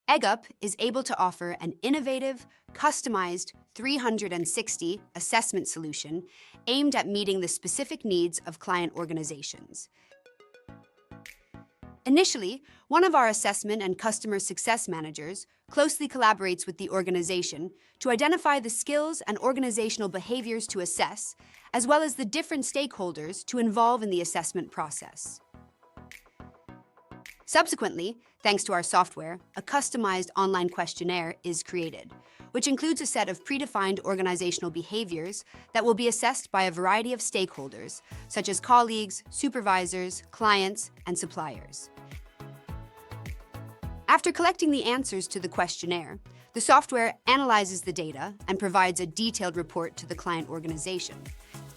Eggup is able to offer an innovative, customized 360 assessment solution aimed at meeting the specific needs of client organizations. Initially, one of our assessment and customer success managers closely collaborates with the organization to identify the skills and organizational behaviors to assess, as well as the different stakeholders to involve in the assessment process. Subsequently, thanks to our software, a customized online questionnaire is created, which includes a set of predefined organizational behaviors that will be assessed by a variety of stakeholders, such as colleagues, supervisors, clients, and suppliers. After collecting the answers to the questionnaire, the software analyzes the data and provides a detailed report to the client organization.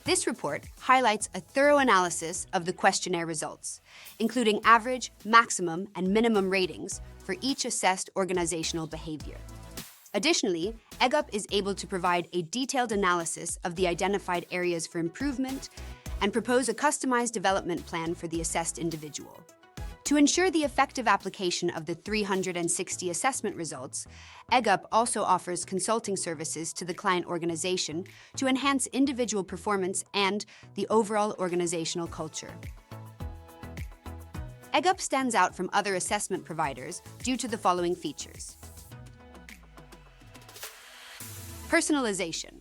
This report highlights a thorough analysis of the questionnaire results, including average, maximum, and minimum ratings for each assessed organizational behavior. Additionally, Eggup is able to provide a detailed analysis of the identified areas for improvement and propose a customized development plan for the assessed individual. To ensure the effective application of the 360 assessment results, Eggup also offers consulting services to the client organization to enhance individual performance and the overall organizational culture. Eggup stands out from other assessment providers due to the following features. Personalization.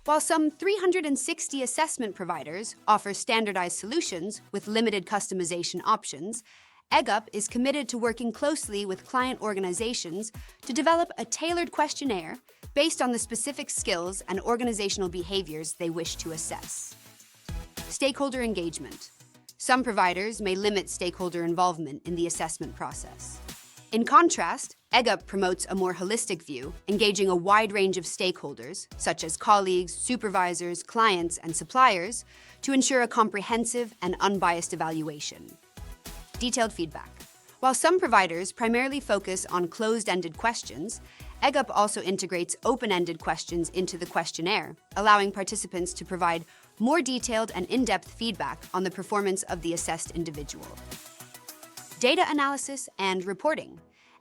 While some 360 assessment providers offer standardized solutions with limited customization options, Eggup is committed to working closely with client organizations to develop a tailored questionnaire based on the specific skills and organizational behaviors they wish to assess. Stakeholder engagement. Some providers may limit stakeholder involvement in the assessment process. In contrast, Eggup promotes a more holistic view, engaging a wide range of stakeholders, such as colleagues, supervisors, clients, and suppliers, to ensure a comprehensive and unbiased evaluation. Detailed feedback. While some providers primarily focus on closed-ended questions, Eggup also integrates open-ended questions into the questionnaire, allowing participants to provide more detailed and in-depth feedback on the performance of the assessed individual. Data analysis and reporting.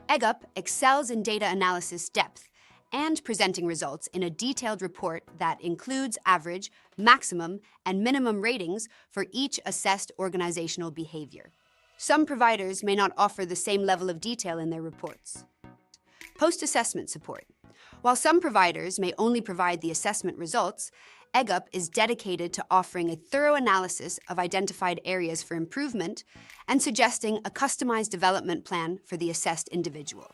Eggup excels in data analysis depth and presenting results in a detailed report that includes average, maximum, and minimum ratings for each assessed organizational behavior. Some providers may not offer the same level of detail in their reports. Post-assessment support. While some providers may only provide the assessment results, Eggup is dedicated to offering a thorough analysis of identified areas for improvement and suggesting a customized development plan for the assessed individual.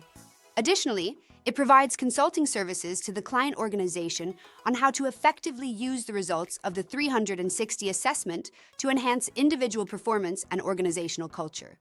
Additionally, it provides consulting services to the client organization on how to effectively use the results of the 360 assessment to enhance individual performance and organizational culture.